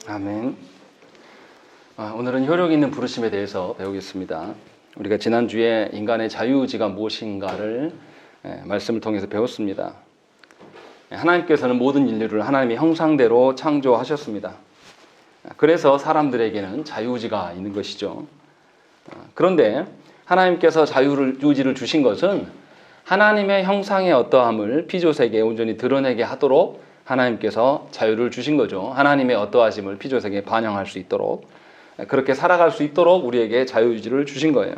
아멘. 오늘은 효력 있는 부르심에 대해서 배우겠습니다. 우리가 지난주에 인간의 자유의지가 무엇인가를 말씀을 통해서 배웠습니다. 하나님께서는 모든 인류를 하나님의 형상대로 창조하셨습니다. 그래서 사람들에게는 자유의지가 있는 것이죠. 그런데 하나님께서 자유의지를 주신 것은 하나님의 형상의 어떠함을 피조세계에 온전히 드러내게 하도록 하나님께서 자유를 주신 거죠. 하나님의 어떠하심을 피조세계에 반영할 수 있도록, 그렇게 살아갈 수 있도록 우리에게 자유의지를 주신 거예요.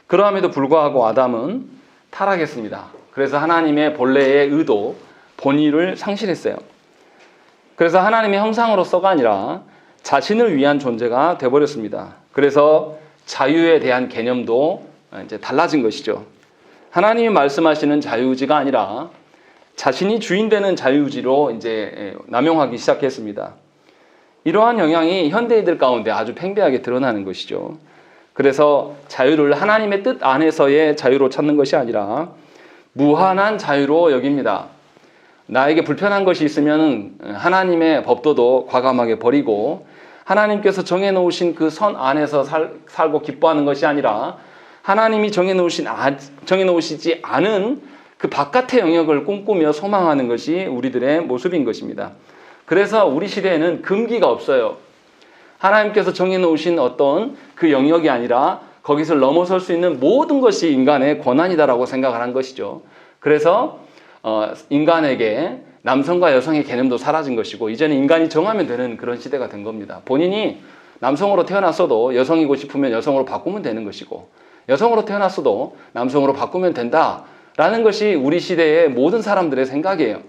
그러함에도 불구하고 아담은 타락했습니다. 그래서 하나님의 본래의 의도, 본의를 상실했어요. 그래서 하나님의 형상으로서가 아니라 자신을 위한 존재가 되어버렸습니다. 그래서 자유에 대한 개념도 이제 달라진 것이죠. 하나님이 말씀하시는 자유의지가 아니라 자신이 주인 되는 자유의지로 이제 남용하기 시작했습니다. 이러한 영향이 현대인들 가운데 아주 팽배하게 드러나는 것이죠. 그래서 자유를 하나님의 뜻 안에서의 자유로 찾는 것이 아니라 무한한 자유로 여깁니다. 나에게 불편한 것이 있으면 하나님의 법도도 과감하게 버리고 하나님께서 정해놓으신 그 선 안에서 살고 기뻐하는 것이 아니라 하나님이 정해놓으시지 않은 그 바깥의 영역을 꿈꾸며 소망하는 것이 우리들의 모습인 것입니다. 그래서 우리 시대에는 금기가 없어요. 하나님께서 정해놓으신 어떤 그 영역이 아니라 거기서 넘어설 수 있는 모든 것이 인간의 권한이다라고 생각을 한 것이죠. 그래서 인간에게 남성과 여성의 개념도 사라진 것이고 이제는 인간이 정하면 되는 그런 시대가 된 겁니다. 본인이 남성으로 태어났어도 여성이고 싶으면 여성으로 바꾸면 되는 것이고 여성으로 태어났어도 남성으로 바꾸면 된다라는 것이 우리 시대의 모든 사람들의 생각이에요.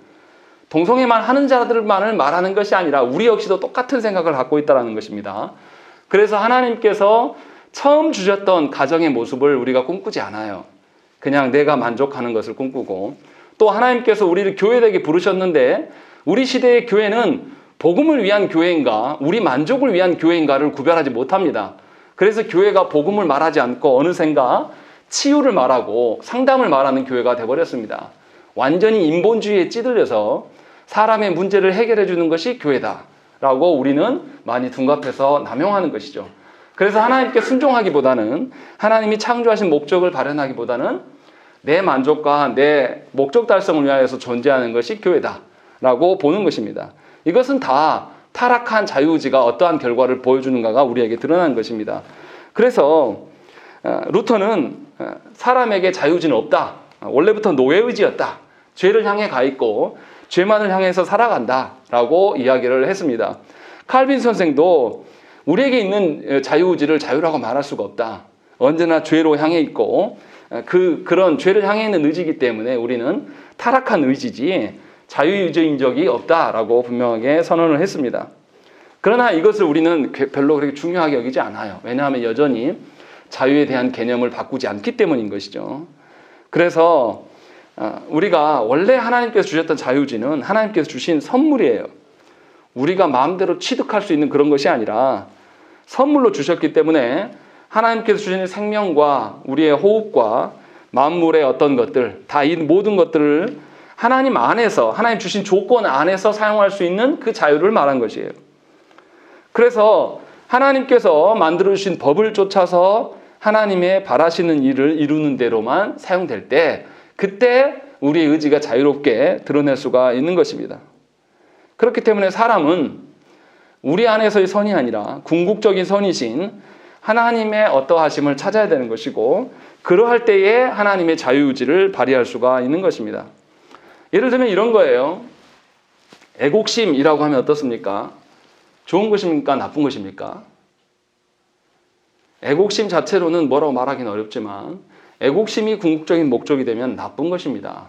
동성애만 하는 자들만을 말하는 것이 아니라 우리 역시도 똑같은 생각을 갖고 있다는 것입니다. 그래서 하나님께서 처음 주셨던 가정의 모습을 우리가 꿈꾸지 않아요. 그냥 내가 만족하는 것을 꿈꾸고 또 하나님께서 우리를 교회되게 부르셨는데 우리 시대의 교회는 복음을 위한 교회인가 우리 만족을 위한 교회인가를 구별하지 못합니다. 그래서 교회가 복음을 말하지 않고 어느샌가 치유를 말하고 상담을 말하는 교회가 되어버렸습니다. 완전히 인본주의에 찌들려서 사람의 문제를 해결해 주는 것이 교회다라고 우리는 많이 둔갑해서 남용하는 것이죠. 그래서 하나님께 순종하기보다는 하나님이 창조하신 목적을 발현하기보다는 내 만족과 내 목적 달성을 위하여서 존재하는 것이 교회다라고 보는 것입니다. 이것은 다 타락한 자유의지가 어떠한 결과를 보여주는가가 우리에게 드러나는 것입니다. 그래서 루터는 사람에게 자유의지는 없다. 원래부터 노예의지였다. 죄를 향해 가 있고 죄만을 향해서 살아간다라고 이야기를 했습니다. 칼빈 선생도 우리에게 있는 자유의지를 자유라고 말할 수가 없다. 언제나 죄로 향해 있고 그런 죄를 향해 있는 의지이기 때문에 우리는 타락한 의지지 자유의지인 적이 없다라고 분명하게 선언을 했습니다. 그러나 이것을 우리는 별로 그렇게 중요하게 여기지 않아요. 왜냐하면 여전히 자유에 대한 개념을 바꾸지 않기 때문인 것이죠. 그래서 우리가 원래 하나님께서 주셨던 자유의지는 하나님께서 주신 선물이에요. 우리가 마음대로 취득할 수 있는 그런 것이 아니라 선물로 주셨기 때문에 하나님께서 주신 생명과 우리의 호흡과 만물의 어떤 것들 다 이 모든 것들을 하나님 안에서 하나님 주신 조건 안에서 사용할 수 있는 그 자유를 말한 것이에요. 그래서 하나님께서 만들어주신 법을 쫓아서 하나님의 바라시는 일을 이루는 대로만 사용될 때 그때 우리의 의지가 자유롭게 드러낼 수가 있는 것입니다. 그렇기 때문에 사람은 우리 안에서의 선이 아니라 궁극적인 선이신 하나님의 어떠하심을 찾아야 되는 것이고 그러할 때에 하나님의 자유의지를 발휘할 수가 있는 것입니다. 예를 들면 이런 거예요. 애곡심이라고 하면 어떻습니까? 좋은 것입니까? 나쁜 것입니까? 애곡심 자체로는 뭐라고 말하기는 어렵지만 애곡심이 궁극적인 목적이 되면 나쁜 것입니다.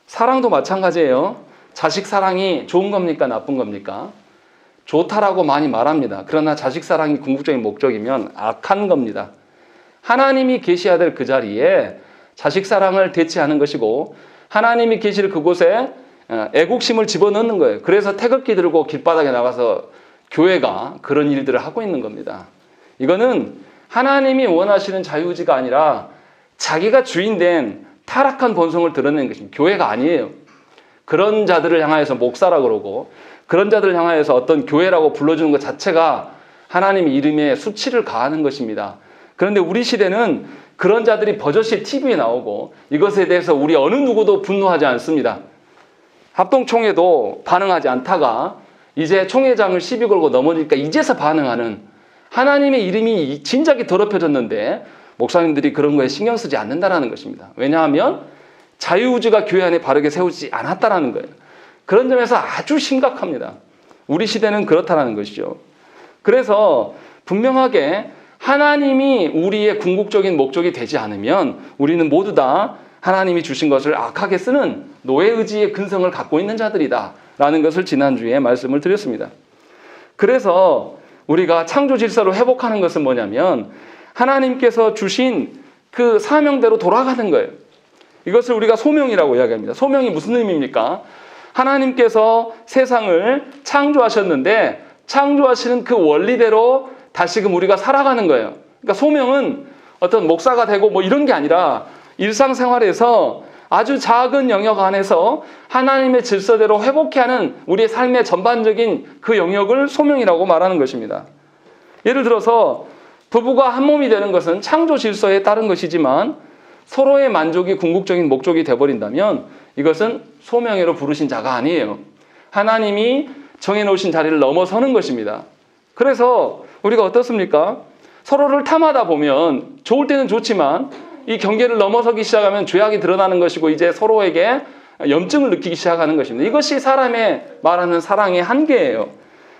사랑도 마찬가지예요. 자식 사랑이 좋은 겁니까? 나쁜 겁니까? 좋다라고 많이 말합니다. 그러나 자식 사랑이 궁극적인 목적이면 악한 겁니다. 하나님이 계셔야 될 그 자리에 자식 사랑을 대체하는 것이고 하나님이 계실 그곳에 애곡심을 집어넣는 거예요. 그래서 태극기 들고 길바닥에 나가서 교회가 그런 일들을 하고 있는 겁니다. 이거는 하나님이 원하시는 자유의지가 아니라 자기가 주인된 타락한 본성을 드러내는 것입니다. 교회가 아니에요. 그런 자들을 향하여서 목사라 그러고 그런 자들을 향하여서 어떤 교회라고 불러주는 것 자체가 하나님의 이름에 수치를 가하는 것입니다. 그런데 우리 시대는 그런 자들이 버젓이 TV에 나오고 이것에 대해서 우리 어느 누구도 분노하지 않습니다. 합동총회도 반응하지 않다가 이제 총회장을 시비 걸고 넘어지니까 이제서 반응하는, 하나님의 이름이 진작에 더럽혀졌는데 목사님들이 그런 거에 신경 쓰지 않는다는 것입니다. 왜냐하면 자유의지가 교회 안에 바르게 세우지 않았다는 거예요. 그런 점에서 아주 심각합니다. 우리 시대는 그렇다는 것이죠. 그래서 분명하게 하나님이 우리의 궁극적인 목적이 되지 않으면 우리는 모두 다 하나님이 주신 것을 악하게 쓰는 노예의지의 근성을 갖고 있는 자들이다 라는 것을 지난주에 말씀을 드렸습니다. 그래서 우리가 창조 질서를 회복하는 것은 뭐냐면 하나님께서 주신 그 사명대로 돌아가는 거예요. 이것을 우리가 소명이라고 이야기합니다. 소명이 무슨 의미입니까? 하나님께서 세상을 창조하셨는데 창조하시는 그 원리대로 다시금 우리가 살아가는 거예요. 그러니까 소명은 어떤 목사가 되고 뭐 이런 게 아니라 일상생활에서 아주 작은 영역 안에서 하나님의 질서대로 회복해 하는 우리의 삶의 전반적인 그 영역을 소명이라고 말하는 것입니다. 예를 들어서 부부가 한 몸이 되는 것은 창조 질서에 따른 것이지만 서로의 만족이 궁극적인 목적이 되어버린다면 이것은 소명으로 부르신 자가 아니에요. 하나님이 정해놓으신 자리를 넘어서는 것입니다. 그래서 우리가 어떻습니까? 서로를 탐하다 보면 좋을 때는 좋지만 이 경계를 넘어서기 시작하면 죄악이 드러나는 것이고 이제 서로에게 염증을 느끼기 시작하는 것입니다. 이것이 사람의 말하는 사랑의 한계예요.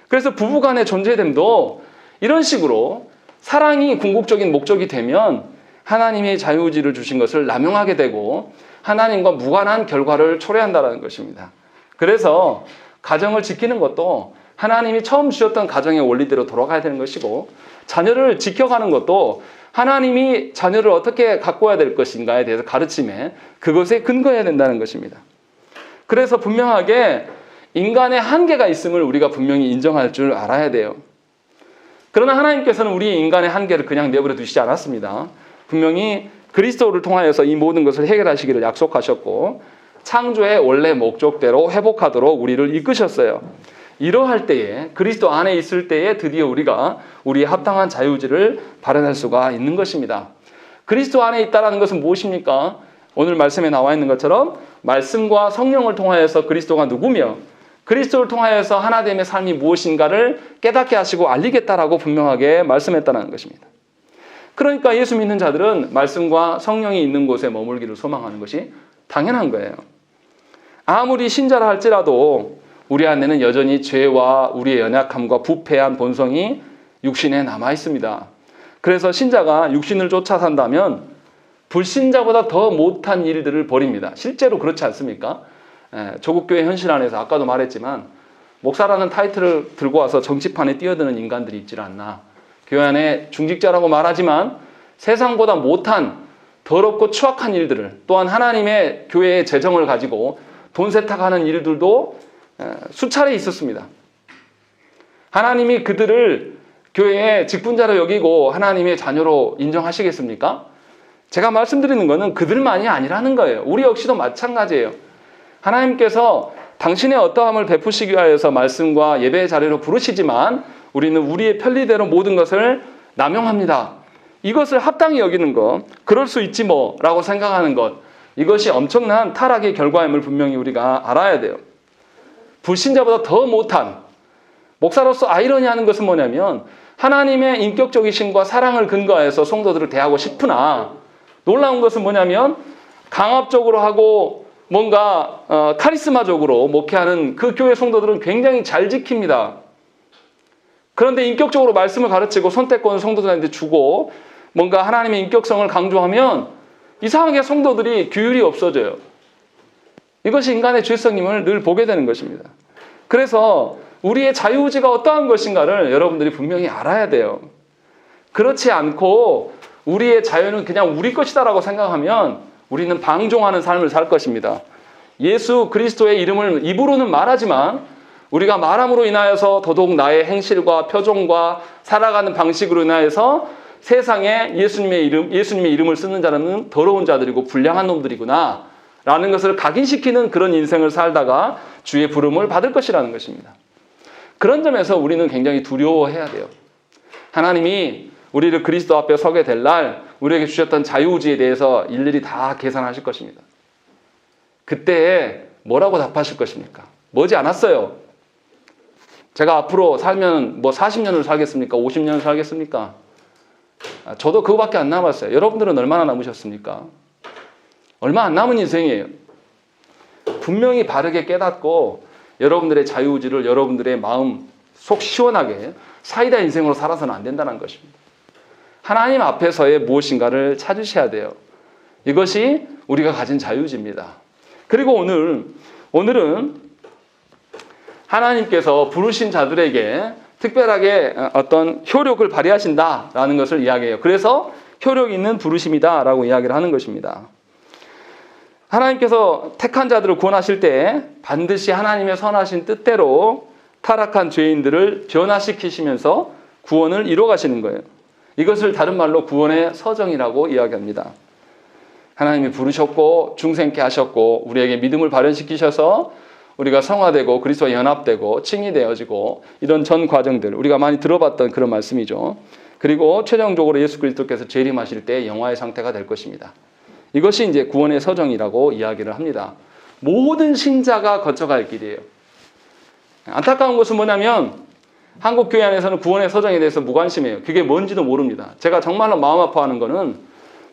그래서 부부간의 존재됨도 이런 식으로 사랑이 궁극적인 목적이 되면 하나님의 자유의지를 주신 것을 남용하게 되고 하나님과 무관한 결과를 초래한다는 것입니다. 그래서 가정을 지키는 것도 하나님이 처음 주셨던 가정의 원리대로 돌아가야 되는 것이고 자녀를 지켜가는 것도 하나님이 자녀를 어떻게 가꿔야 될 것인가에 대해서 가르침에 그것에 근거해야 된다는 것입니다. 그래서 분명하게 인간의 한계가 있음을 우리가 분명히 인정할 줄 알아야 돼요. 그러나 하나님께서는 우리 인간의 한계를 그냥 내버려 두시지 않았습니다. 분명히 그리스도를 통하여서 이 모든 것을 해결하시기를 약속하셨고 창조의 원래 목적대로 회복하도록 우리를 이끄셨어요. 이러할 때에 그리스도 안에 있을 때에 드디어 우리가 우리의 합당한 자유의지를 발현할 수가 있는 것입니다. 그리스도 안에 있다는 것은 무엇입니까? 오늘 말씀에 나와 있는 것처럼 말씀과 성령을 통하여서 그리스도가 누구며 그리스도를 통하여서 하나됨의 삶이 무엇인가를 깨닫게 하시고 알리겠다라고 분명하게 말씀했다는 것입니다. 그러니까 예수 믿는 자들은 말씀과 성령이 있는 곳에 머물기를 소망하는 것이 당연한 거예요. 아무리 신자라 할지라도 우리 안에는 여전히 죄와 우리의 연약함과 부패한 본성이 육신에 남아 있습니다. 그래서 신자가 육신을 쫓아 산다면 불신자보다 더 못한 일들을 벌입니다. 실제로 그렇지 않습니까? 조국교회 현실 안에서 아까도 말했지만 목사라는 타이틀을 들고 와서 정치판에 뛰어드는 인간들이 있질 않나. 교회 안에 중직자라고 말하지만 세상보다 못한 더럽고 추악한 일들을 또한 하나님의 교회의 재정을 가지고 돈 세탁하는 일들도 수차례 있었습니다. 하나님이 그들을 교회의 직분자로 여기고 하나님의 자녀로 인정하시겠습니까? 제가 말씀드리는 것은 그들만이 아니라는 거예요. 우리 역시도 마찬가지예요. 하나님께서 당신의 어떠함을 베푸시기 위하여서 말씀과 예배의 자리로 부르시지만 우리는 우리의 편리대로 모든 것을 남용합니다. 이것을 합당히 여기는 것, 그럴 수 있지 뭐 라고 생각하는 것, 이것이 엄청난 타락의 결과임을 분명히 우리가 알아야 돼요. 불신자보다 더 못한 목사로서 아이러니하는 것은 뭐냐면 하나님의 인격적이심과 사랑을 근거해서 성도들을 대하고 싶으나 놀라운 것은 뭐냐면 강압적으로 하고 뭔가 카리스마적으로 목회하는 그 교회 성도들은 굉장히 잘 지킵니다. 그런데 인격적으로 말씀을 가르치고 선택권을 성도들한테 주고 뭔가 하나님의 인격성을 강조하면 이상하게 성도들이 규율이 없어져요. 이것이 인간의 죄성임을 늘 보게 되는 것입니다. 그래서 우리의 자유의지가 어떠한 것인가를 여러분들이 분명히 알아야 돼요. 그렇지 않고 우리의 자유는 그냥 우리 것이다라고 생각하면 우리는 방종하는 삶을 살 것입니다. 예수 그리스도의 이름을 입으로는 말하지만 우리가 말함으로 인하여서 더더욱 나의 행실과 표정과 살아가는 방식으로 인하여서 세상에 예수님의 이름을 쓰는 자는 더러운 자들이고 불량한 놈들이구나 라는 것을 각인시키는 그런 인생을 살다가 주의 부름을 받을 것이라는 것입니다. 그런 점에서 우리는 굉장히 두려워해야 돼요. 하나님이 우리를 그리스도 앞에 서게 될 날 우리에게 주셨던 자유의지에 대해서 일일이 다 계산하실 것입니다. 그때 뭐라고 답하실 것입니까? 머지 않았어요. 제가 앞으로 살면 뭐 40년을 살겠습니까? 50년을 살겠습니까? 저도 그거밖에 안 남았어요. 여러분들은 얼마나 남으셨습니까? 얼마 안 남은 인생이에요. 분명히 바르게 깨닫고 여러분들의 자유의지를 여러분들의 마음 속 시원하게 사이다 인생으로 살아서는 안 된다는 것입니다. 하나님 앞에서의 무엇인가를 찾으셔야 돼요. 이것이 우리가 가진 자유의지입니다. 그리고 오늘은 하나님께서 부르신 자들에게 특별하게 어떤 효력을 발휘하신다라는 것을 이야기해요. 그래서 효력 있는 부르심이다라고 이야기를 하는 것입니다. 하나님께서 택한 자들을 구원하실 때 반드시 하나님의 선하신 뜻대로 타락한 죄인들을 변화시키시면서 구원을 이루어가시는 거예요. 이것을 다른 말로 구원의 서정이라고 이야기합니다. 하나님이 부르셨고 중생케 하셨고 우리에게 믿음을 발현시키셔서 우리가 성화되고 그리스도와 연합되고 칭이 되어지고 이런 전 과정들 우리가 많이 들어봤던 그런 말씀이죠. 그리고 최종적으로 예수 그리스도께서 재림하실 때 영화의 상태가 될 것입니다. 이것이 이제 구원의 서정이라고 이야기를 합니다. 모든 신자가 거쳐갈 길이에요. 안타까운 것은 뭐냐면 한국 교회 안에서는 구원의 서정에 대해서 무관심해요. 그게 뭔지도 모릅니다. 제가 정말로 마음 아파하는 거는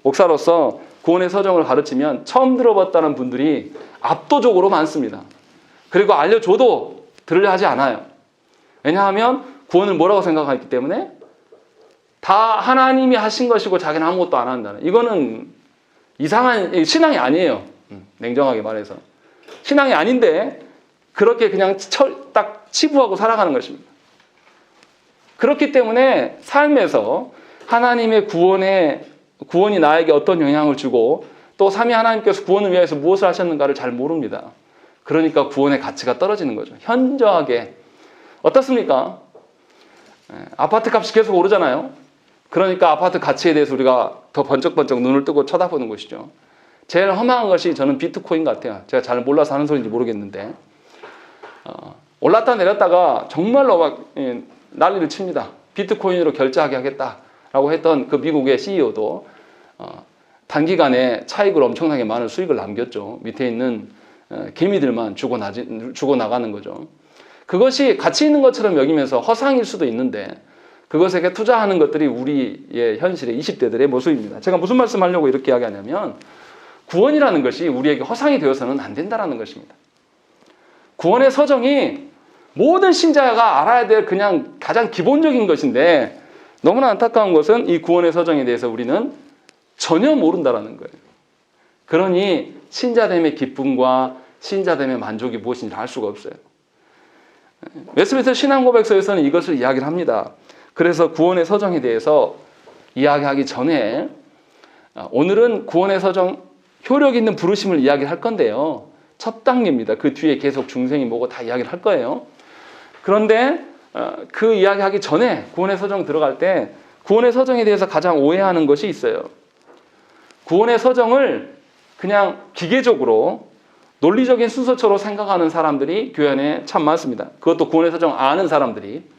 목사로서 구원의 서정을 가르치면 처음 들어봤다는 분들이 압도적으로 많습니다. 그리고 알려줘도 들으려 하지 않아요. 왜냐하면 구원을 뭐라고 생각하기 때문에 다 하나님이 하신 것이고 자기는 아무것도 안 한다는, 이거는 이상한 신앙이 아니에요. 냉정하게 말해서 신앙이 아닌데 그렇게 그냥 딱 치부하고 살아가는 것입니다. 그렇기 때문에 삶에서 하나님의 구원이 나에게 어떤 영향을 주고 또 삼위 하나님께서 구원을 위해서 무엇을 하셨는가를 잘 모릅니다. 그러니까 구원의 가치가 떨어지는 거죠. 현저하게. 어떻습니까? 아파트 값이 계속 오르잖아요. 그러니까 아파트 가치에 대해서 우리가 더 번쩍번쩍 눈을 뜨고 쳐다보는 것이죠. 제일 허망한 것이 저는 비트코인 같아요. 제가 잘 몰라서 하는 소리인지 모르겠는데 올랐다 내렸다가 정말로 막 난리를 칩니다. 비트코인으로 결제하게 하겠다라고 했던 그 미국의 CEO도 단기간에 차익을 엄청나게 많은 수익을 남겼죠. 밑에 있는 개미들만 주고 나가는 거죠. 그것이 가치 있는 것처럼 여기면서 허상일 수도 있는데 그것에게 투자하는 것들이 우리의 현실의 20대들의 모습입니다. 제가 무슨 말씀하려고 이렇게 이야기하냐면 구원이라는 것이 우리에게 허상이 되어서는 안 된다는 것입니다. 구원의 서정이 모든 신자가 알아야 될 그냥 가장 기본적인 것인데 너무나 안타까운 것은 이 구원의 서정에 대해서 우리는 전혀 모른다는 거예요. 그러니 신자됨의 기쁨과 신자됨의 만족이 무엇인지 알 수가 없어요. 웨스트민스터 신앙고백서에서는 이것을 이야기를 합니다. 그래서 구원의 서정에 대해서 이야기하기 전에 오늘은 구원의 서정 효력 있는 부르심을 이야기할 건데요. 첫 단계입니다. 그 뒤에 계속 중생이 뭐고 다 이야기를 할 거예요. 그런데 그 이야기하기 전에 구원의 서정 들어갈 때 구원의 서정에 대해서 가장 오해하는 것이 있어요. 구원의 서정을 그냥 기계적으로 논리적인 순서처럼 생각하는 사람들이 교회 안에 참 많습니다. 그것도 구원의 서정 아는 사람들이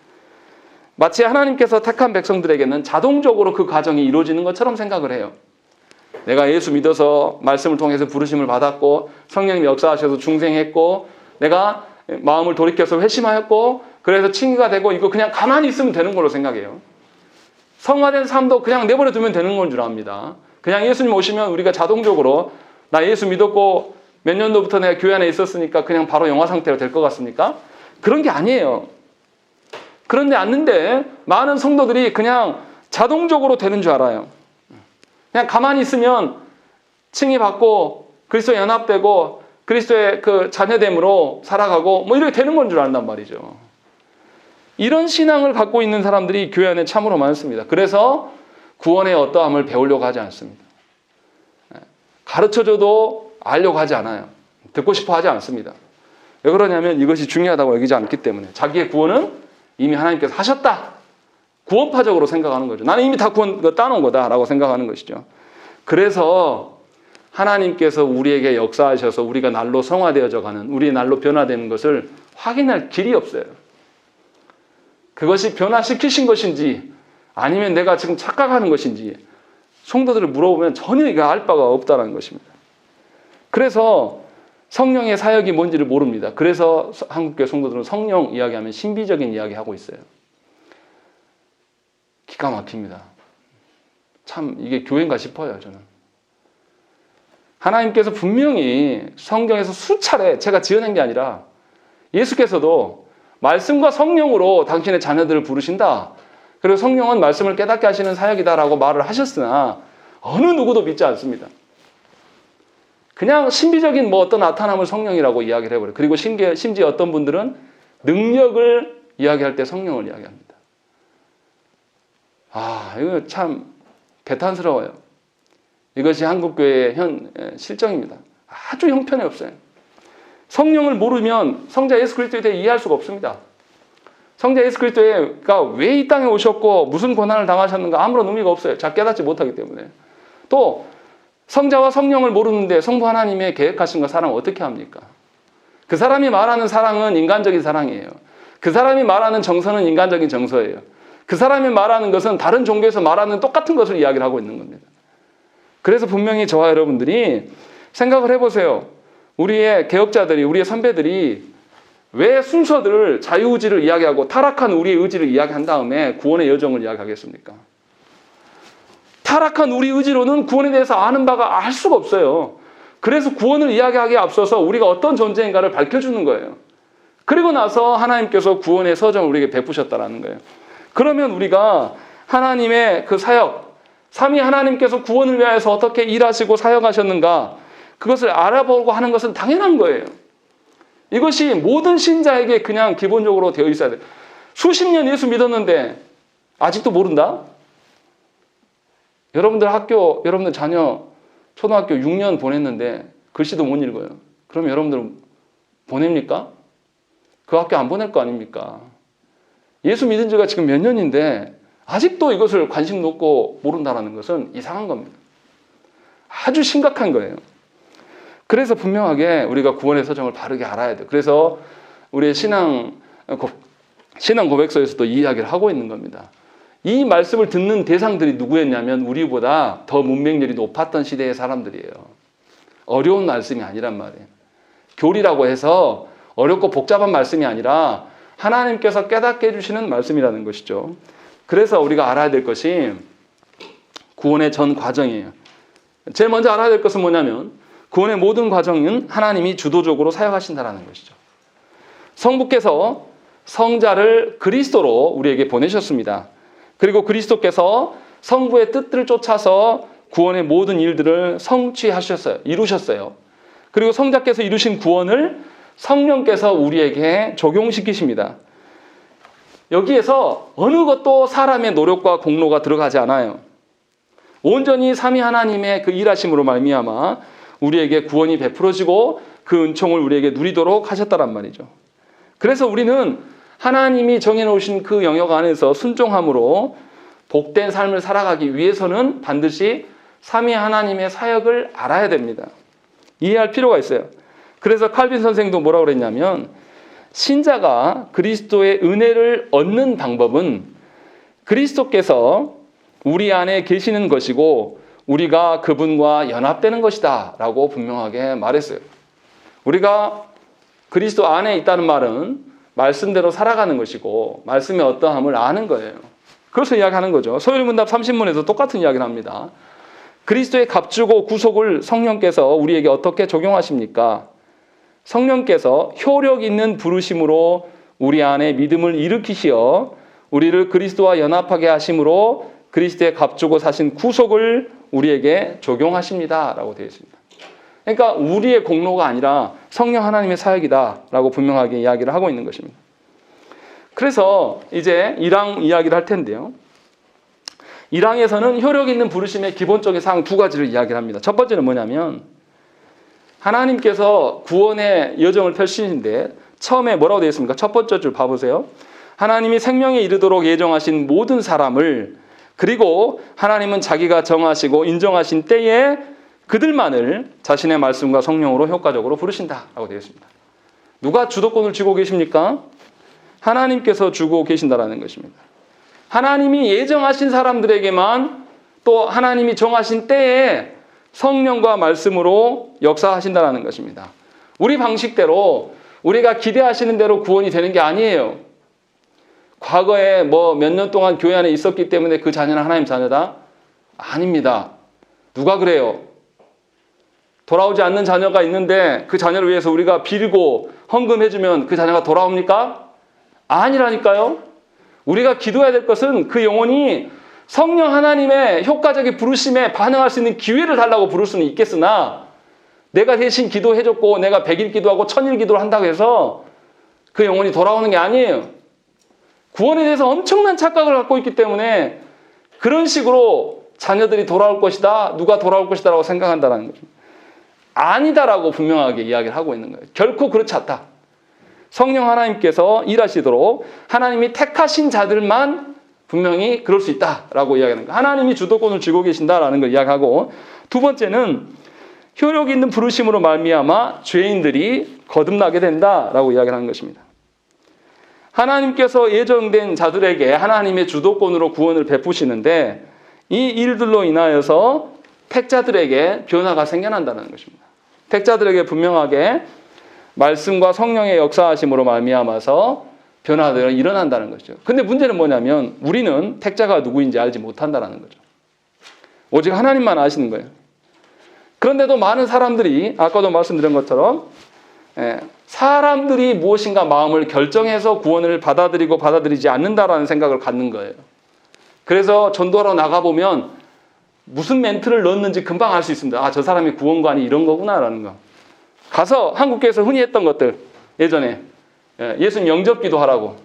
마치 하나님께서 택한 백성들에게는 자동적으로 그 과정이 이루어지는 것처럼 생각을 해요. 내가 예수 믿어서 말씀을 통해서 부르심을 받았고 성령님이 역사하셔서 중생했고 내가 마음을 돌이켜서 회심하였고 그래서 칭의가 되고 이거 그냥 가만히 있으면 되는 걸로 생각해요. 성화된 삶도 그냥 내버려 두면 되는 건 줄 압니다. 그냥 예수님 오시면 우리가 자동적으로 나 예수 믿었고 몇 년도부터 내가 교회 안에 있었으니까 그냥 바로 영화 상태로 될 것 같습니까? 그런 게 아니에요. 그런데 않는데 많은 성도들이 그냥 자동적으로 되는 줄 알아요. 그냥 가만히 있으면 칭의 받고 그리스도에 연합되고 그리스도의 그 자녀됨으로 살아가고 뭐 이렇게 되는 건 줄 안단 말이죠. 이런 신앙을 갖고 있는 사람들이 교회 안에 참으로 많습니다. 그래서 구원의 어떠함을 배우려고 하지 않습니다. 가르쳐줘도 알려고 하지 않아요. 듣고 싶어 하지 않습니다. 왜 그러냐면 이것이 중요하다고 여기지 않기 때문에 자기의 구원은 이미 하나님께서 하셨다. 구원파적으로 생각하는 거죠. 나는 이미 다 구원 따놓은 거다라고 생각하는 것이죠. 그래서 하나님께서 우리에게 역사하셔서 우리가 날로 성화되어져 가는, 우리의 날로 변화되는 것을 확인할 길이 없어요. 그것이 변화시키신 것인지 아니면 내가 지금 착각하는 것인지 성도들을 물어보면 전혀 이거 알 바가 없다는 것입니다. 그래서 성령의 사역이 뭔지를 모릅니다. 그래서 한국교회 성도들은 성령 이야기하면 신비적인 이야기하고 있어요. 기가 막힙니다. 참 이게 교회인가 싶어요, 저는. 하나님께서 분명히 성경에서 수차례, 제가 지어낸 게 아니라 예수께서도 말씀과 성령으로 당신의 자녀들을 부르신다. 그리고 성령은 말씀을 깨닫게 하시는 사역이다라고 말을 하셨으나 어느 누구도 믿지 않습니다. 그냥 신비적인 어떤 나타남을 성령이라고 이야기를 해버려요. 그리고 심지어 어떤 분들은 능력을 이야기할 때 성령을 이야기합니다. 이거 참 개탄스러워요. 이것이 한국교회의 현 실정입니다. 아주 형편이 없어요. 성령을 모르면 성자 예수 그리스도에 대해 이해할 수가 없습니다. 성자 예수 그리스도가 왜 이 땅에 오셨고 무슨 고난을 당하셨는가 아무런 의미가 없어요. 잘 깨닫지 못하기 때문에. 또 성자와 성령을 모르는데 성부 하나님의 계획하신 사랑을 어떻게 합니까? 그 사람이 말하는 사랑은 인간적인 사랑이에요. 그 사람이 말하는 정서는 인간적인 정서예요. 그 사람이 말하는 것은 다른 종교에서 말하는 똑같은 것을 이야기를 하고 있는 겁니다. 그래서 분명히 저와 여러분들이 생각을 해보세요. 우리의 개혁자들이, 우리의 선배들이 왜 순서들을 자유의지를 이야기하고 타락한 우리의 의지를 이야기한 다음에 구원의 여정을 이야기하겠습니까? 타락한 우리 의지로는 구원에 대해서 아는 바가 알 수가 없어요. 그래서 구원을 이야기하기에 앞서서 우리가 어떤 존재인가를 밝혀주는 거예요. 그리고 나서 하나님께서 구원의 서정을 우리에게 베푸셨다라는 거예요. 그러면 우리가 하나님의 그 사역, 삼위 하나님께서 구원을 위하여서 어떻게 일하시고 사역하셨는가, 그것을 알아보고 하는 것은 당연한 거예요. 이것이 모든 신자에게 그냥 기본적으로 되어 있어야 돼요. 수십 년 예수 믿었는데 아직도 모른다? 여러분들 자녀 초등학교 6년 보냈는데 글씨도 못 읽어요. 그럼 여러분들 보냅니까? 그 학교 안 보낼 거 아닙니까? 예수 믿은 지가 지금 몇 년인데 아직도 이것을 관심 놓고 모른다는 것은 이상한 겁니다. 아주 심각한 거예요. 그래서 분명하게 우리가 구원의 서정을 바르게 알아야 돼요. 그래서 우리의 신앙 고백서에서도 이 이야기를 하고 있는 겁니다. 이 말씀을 듣는 대상들이 누구였냐면 우리보다 더 문맹률이 높았던 시대의 사람들이에요. 어려운 말씀이 아니란 말이에요. 교리라고 해서 어렵고 복잡한 말씀이 아니라 하나님께서 깨닫게 해주시는 말씀이라는 것이죠. 그래서 우리가 알아야 될 것이 구원의 전 과정이에요. 제일 먼저 알아야 될 것은 뭐냐면 구원의 모든 과정은 하나님이 주도적으로 사역하신다는 것이죠. 성부께서 성자를 그리스도로 우리에게 보내셨습니다. 그리고 그리스도께서 성부의 뜻을 쫓아서 구원의 모든 일들을 성취하셨어요. 이루셨어요. 그리고 성자께서 이루신 구원을 성령께서 우리에게 적용시키십니다. 여기에서 어느 것도 사람의 노력과 공로가 들어가지 않아요. 온전히 삼위 하나님의 그 일하심으로 말미암아 우리에게 구원이 베풀어지고 그 은총을 우리에게 누리도록 하셨다란 말이죠. 그래서 우리는 하나님이 정해놓으신 그 영역 안에서 순종함으로 복된 삶을 살아가기 위해서는 반드시 삼위 하나님의 사역을 알아야 됩니다. 이해할 필요가 있어요. 그래서 칼빈 선생도 뭐라고 그랬냐면 신자가 그리스도의 은혜를 얻는 방법은 그리스도께서 우리 안에 계시는 것이고 우리가 그분과 연합되는 것이다 라고 분명하게 말했어요. 우리가 그리스도 안에 있다는 말은 말씀대로 살아가는 것이고 말씀의 어떠함을 아는 거예요. 그것을 이야기하는 거죠. 소요리문답 30문에서 똑같은 이야기를 합니다. 그리스도의 값주고 구속을 성령께서 우리에게 어떻게 적용하십니까? 성령께서 효력 있는 부르심으로 우리 안에 믿음을 일으키시어 우리를 그리스도와 연합하게 하심으로 그리스도의 값주고 사신 구속을 우리에게 적용하십니다 라고 되어 있습니다. 그러니까 우리의 공로가 아니라 성령 하나님의 사역이다라고 분명하게 이야기를 하고 있는 것입니다. 그래서 이제 1항 이야기를 할 텐데요. 1항에서는 효력 있는 부르심의 기본적인 사항 두 가지를 이야기를 합니다. 첫 번째는 뭐냐면 하나님께서 구원의 여정을 펼치시는데 처음에 뭐라고 되어 있습니까? 첫 번째 줄 봐보세요. 하나님이 생명에 이르도록 예정하신 모든 사람을 그리고 하나님은 자기가 정하시고 인정하신 때에 그들만을 자신의 말씀과 성령으로 효과적으로 부르신다라고 되어 있습니다. 누가 주도권을 쥐고 계십니까? 하나님께서 주고 계신다라는 것입니다. 하나님이 예정하신 사람들에게만 또 하나님이 정하신 때에 성령과 말씀으로 역사하신다는 것입니다. 우리 방식대로 우리가 기대하시는 대로 구원이 되는 게 아니에요. 과거에 몇 년 동안 교회 안에 있었기 때문에 그 자녀는 하나님 자녀다? 아닙니다. 누가 그래요? 돌아오지 않는 자녀가 있는데 그 자녀를 위해서 우리가 빌고 헌금해주면 그 자녀가 돌아옵니까? 아니라니까요. 우리가 기도해야 될 것은 그 영혼이 성령 하나님의 효과적인 부르심에 반응할 수 있는 기회를 달라고 부를 수는 있겠으나 내가 대신 기도해줬고 내가 100일 기도하고 1000일 기도를 한다고 해서 그 영혼이 돌아오는 게 아니에요. 구원에 대해서 엄청난 착각을 갖고 있기 때문에 그런 식으로 자녀들이 돌아올 것이다, 누가 돌아올 것이다 라고 생각한다는 거죠. 아니다라고 분명하게 이야기를 하고 있는 거예요. 결코 그렇지 않다. 성령 하나님께서 일하시도록 하나님이 택하신 자들만 분명히 그럴 수 있다라고 이야기하는 거예요. 하나님이 주도권을 쥐고 계신다라는 걸 이야기하고, 두 번째는 효력 있는 부르심으로 말미암아 죄인들이 거듭나게 된다라고 이야기하는 것입니다. 하나님께서 예정된 자들에게 하나님의 주도권으로 구원을 베푸시는데 이 일들로 인하여서 택자들에게 변화가 생겨난다는 것입니다. 택자들에게 분명하게 말씀과 성령의 역사하심으로 말미암아서 변화들이 일어난다는 거죠. 근데 문제는 뭐냐면 우리는 택자가 누구인지 알지 못한다는 거죠. 오직 하나님만 아시는 거예요. 그런데도 많은 사람들이 아까도 말씀드린 것처럼 사람들이 무엇인가 마음을 결정해서 구원을 받아들이고 받아들이지 않는다라는 생각을 갖는 거예요. 그래서 전도하러 나가보면 무슨 멘트를 넣었는지 금방 알 수 있습니다. 아, 저 사람이 구원관이 이런 거구나라는 거. 가서 한국교회에서 흔히 했던 것들, 예전에 예수님 영접기도 하라고.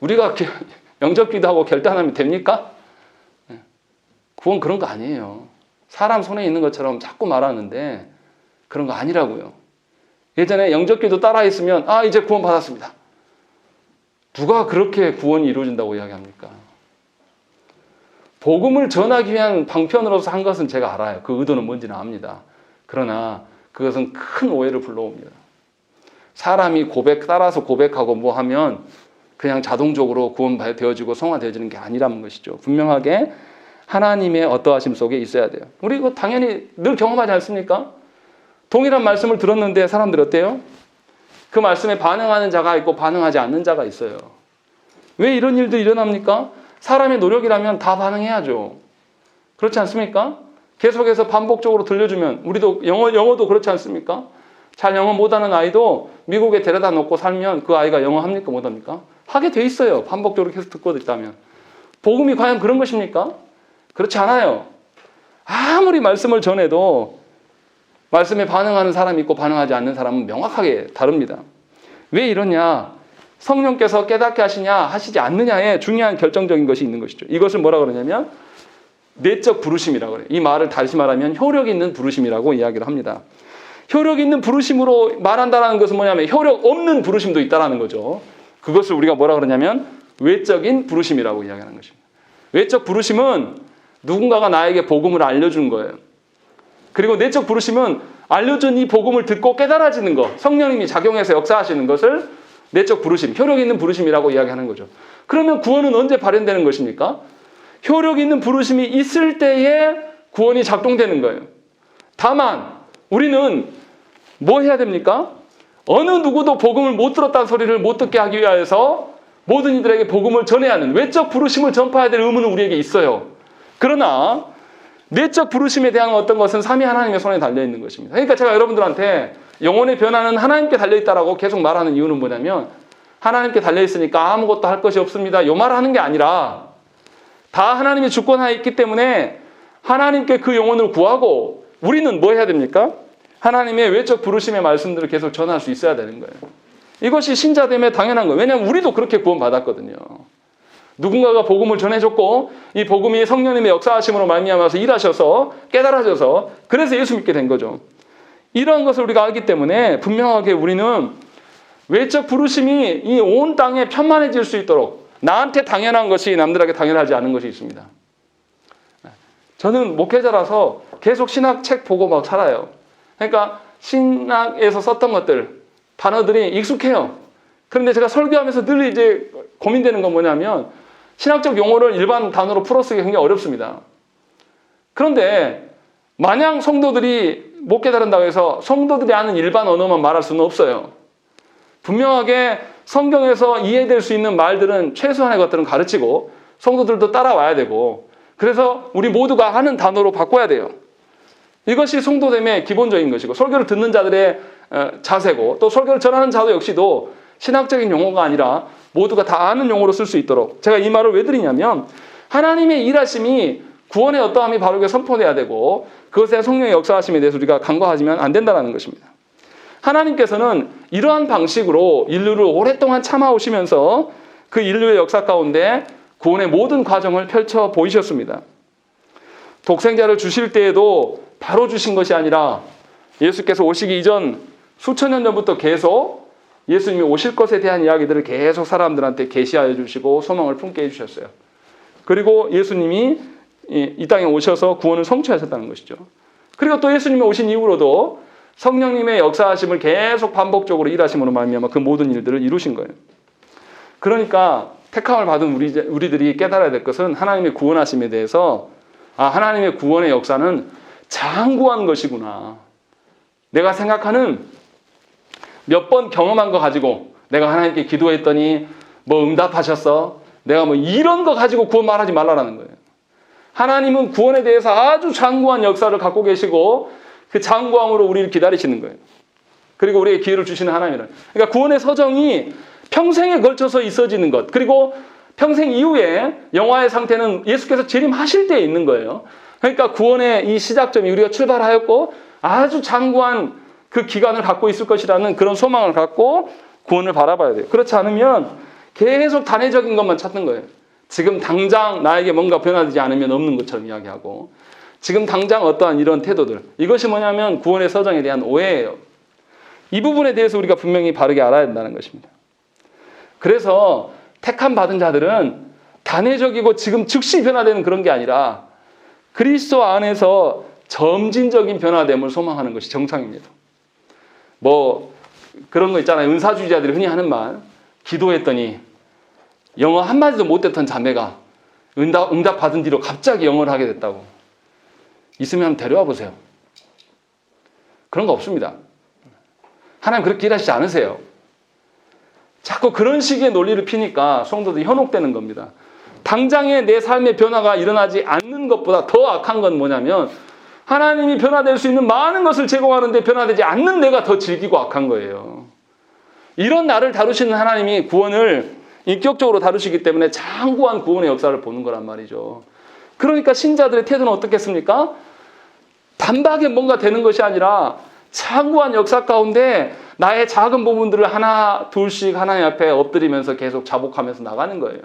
우리가 영접기도 하고 결단하면 됩니까? 구원 그런 거 아니에요. 사람 손에 있는 것처럼 자꾸 말하는데 그런 거 아니라고요. 예전에 영접기도 따라했으면 이제 구원 받았습니다. 누가 그렇게 구원이 이루어진다고 이야기합니까? 복음을 전하기 위한 방편으로서 한 것은 제가 알아요. 그 의도는 뭔지는 압니다. 그러나 그것은 큰 오해를 불러옵니다. 사람이 따라서 고백하고 뭐 하면 그냥 자동적으로 구원되어지고 성화되어지는 게 아니라는 것이죠. 분명하게 하나님의 어떠하심 속에 있어야 돼요. 우리 이거 당연히 늘 경험하지 않습니까? 동일한 말씀을 들었는데 사람들이 어때요? 그 말씀에 반응하는 자가 있고 반응하지 않는 자가 있어요. 왜 이런 일들이 일어납니까? 사람의 노력이라면 다 반응해야죠. 그렇지 않습니까? 계속해서 반복적으로 들려주면 우리도 영어도 그렇지 않습니까? 잘 영어 못하는 아이도 미국에 데려다 놓고 살면 그 아이가 영어 합니까? 못합니까? 하게 돼 있어요. 반복적으로 계속 듣고 있다면. 복음이 과연 그런 것입니까? 그렇지 않아요. 아무리 말씀을 전해도 말씀에 반응하는 사람이 있고 반응하지 않는 사람은 명확하게 다릅니다. 왜 이러냐? 성령께서 깨닫게 하시냐 하시지 않느냐에 중요한 결정적인 것이 있는 것이죠. 이것을 뭐라 그러냐면 내적 부르심이라고 그래요. 이 말을 다시 말하면 효력 있는 부르심이라고 이야기를 합니다. 효력 있는 부르심으로 말한다는 것은 뭐냐면 효력 없는 부르심도 있다는 거죠. 그것을 우리가 뭐라 그러냐면 외적인 부르심이라고 이야기하는 것입니다. 외적 부르심은 누군가가 나에게 복음을 알려준 거예요. 그리고 내적 부르심은 알려준 이 복음을 듣고 깨달아지는 것, 성령님이 작용해서 역사하시는 것을 내적 부르심, 효력 있는 부르심이라고 이야기하는 거죠. 그러면 구원은 언제 발현되는 것입니까? 효력 있는 부르심이 있을 때에 구원이 작동되는 거예요. 다만 우리는 뭐 해야 됩니까? 어느 누구도 복음을 못 들었다는 소리를 못 듣게 하기 위하여서 모든 이들에게 복음을 전해야 하는 외적 부르심을 전파해야 될 의무는 우리에게 있어요. 그러나 내적 부르심에 대한 어떤 것은 삼위 하나님의 손에 달려있는 것입니다. 그러니까 제가 여러분들한테 영혼의 변화는 하나님께 달려있다라고 계속 말하는 이유는 뭐냐면 하나님께 달려있으니까 아무것도 할 것이 없습니다. 요 말을 하는 게 아니라 다 하나님의 주권하에 있기 때문에 하나님께 그 영혼을 구하고 우리는 뭐 해야 됩니까? 하나님의 외적 부르심의 말씀들을 계속 전할 수 있어야 되는 거예요. 이것이 신자됨에 당연한 거예요. 왜냐하면 우리도 그렇게 구원받았거든요. 누군가가 복음을 전해줬고 이 복음이 성령님의 역사하심으로 말미암아서 일하셔서 깨달아져서 그래서 예수 믿게 된 거죠. 이러한 것을 우리가 알기 때문에 분명하게 우리는 외적 부르심이 이 온 땅에 편만해질 수 있도록 나한테 당연한 것이 남들에게 당연하지 않은 것이 있습니다. 저는 목회자라서 계속 신학 책 보고 막 살아요. 그러니까 신학에서 썼던 것들, 단어들이 익숙해요. 그런데 제가 설교하면서 늘 이제 고민되는 건 뭐냐면 신학적 용어를 일반 단어로 풀어쓰기 굉장히 어렵습니다. 그런데 마냥 성도들이 못 깨달은다고 해서 성도들이 아는 일반 언어만 말할 수는 없어요. 분명하게 성경에서 이해될 수 있는 말들은 최소한의 것들은 가르치고 성도들도 따라와야 되고, 그래서 우리 모두가 하는 단어로 바꿔야 돼요. 이것이 성도됨의 기본적인 것이고 설교를 듣는 자들의 자세고, 또 설교를 전하는 자도 역시도 신학적인 용어가 아니라 모두가 다 아는 용어로 쓸 수 있도록, 제가 이 말을 왜 드리냐면 하나님의 일하심이 구원의 어떠함이 바르게 선포돼야 되고 그것에 성령의 역사하심에 대해서 우리가 간과하지면 안 된다는 것입니다. 하나님께서는 이러한 방식으로 인류를 오랫동안 참아오시면서 그 인류의 역사 가운데 구원의 모든 과정을 펼쳐 보이셨습니다. 독생자를 주실 때에도 바로 주신 것이 아니라 예수께서 오시기 이전 수천 년 전부터 계속 예수님이 오실 것에 대한 이야기들을 계속 사람들한테 계시하여 주시고 소망을 품게 해주셨어요. 그리고 예수님이 이 땅에 오셔서 구원을 성취하셨다는 것이죠. 그리고 또 예수님이 오신 이후로도 성령님의 역사하심을 계속 반복적으로 일하심으로 말미암아 그 모든 일들을 이루신 거예요. 그러니까 택함을 받은 우리들이 깨달아야 될 것은 하나님의 구원하심에 대해서, 하나님의 구원의 역사는 장구한 것이구나. 내가 생각하는 몇 번 경험한 거 가지고 내가 하나님께 기도했더니 뭐 응답하셨어, 내가 뭐 이런 거 가지고 구원 말하지 말라라는 거예요. 하나님은 구원에 대해서 아주 장구한 역사를 갖고 계시고 그 장구함으로 우리를 기다리시는 거예요. 그리고 우리에게 기회를 주시는 하나님이라. 그러니까 구원의 서정이 평생에 걸쳐서 있어지는 것, 그리고 평생 이후에 영화의 상태는 예수께서 재림하실 때에 있는 거예요. 그러니까 구원의 이 시작점이 우리가 출발하였고 아주 장구한 그 기간을 갖고 있을 것이라는 그런 소망을 갖고 구원을 바라봐야 돼요. 그렇지 않으면 계속 단회적인 것만 찾는 거예요. 지금 당장 나에게 뭔가 변화되지 않으면 없는 것처럼 이야기하고, 지금 당장 어떠한 이런 태도들, 이것이 뭐냐면 구원의 서정에 대한 오해예요. 이 부분에 대해서 우리가 분명히 바르게 알아야 된다는 것입니다. 그래서 택함 받은 자들은 단회적이고 지금 즉시 변화되는 그런 게 아니라 그리스도 안에서 점진적인 변화됨을 소망하는 것이 정상입니다. 뭐 그런 거 있잖아요. 은사주의자들이 흔히 하는 말, 기도했더니 영어 한마디도 못했던 자매가 응답 받은 뒤로 갑자기 영어를 하게 됐다고. 있으면 한번 데려와 보세요. 그런 거 없습니다. 하나님 그렇게 일하시지 않으세요. 자꾸 그런 식의 논리를 피니까 성도들이 현혹되는 겁니다. 당장에 내 삶의 변화가 일어나지 않는 것보다 더 악한 건 뭐냐면 하나님이 변화될 수 있는 많은 것을 제공하는데 변화되지 않는 내가 더 질기고 악한 거예요. 이런 나를 다루시는 하나님이 구원을 인격적으로 다루시기 때문에 장구한 구원의 역사를 보는 거란 말이죠. 그러니까 신자들의 태도는 어떻겠습니까? 단박에 뭔가 되는 것이 아니라 장구한 역사 가운데 나의 작은 부분들을 하나 둘씩 하나님 앞에 엎드리면서 계속 자복하면서 나가는 거예요.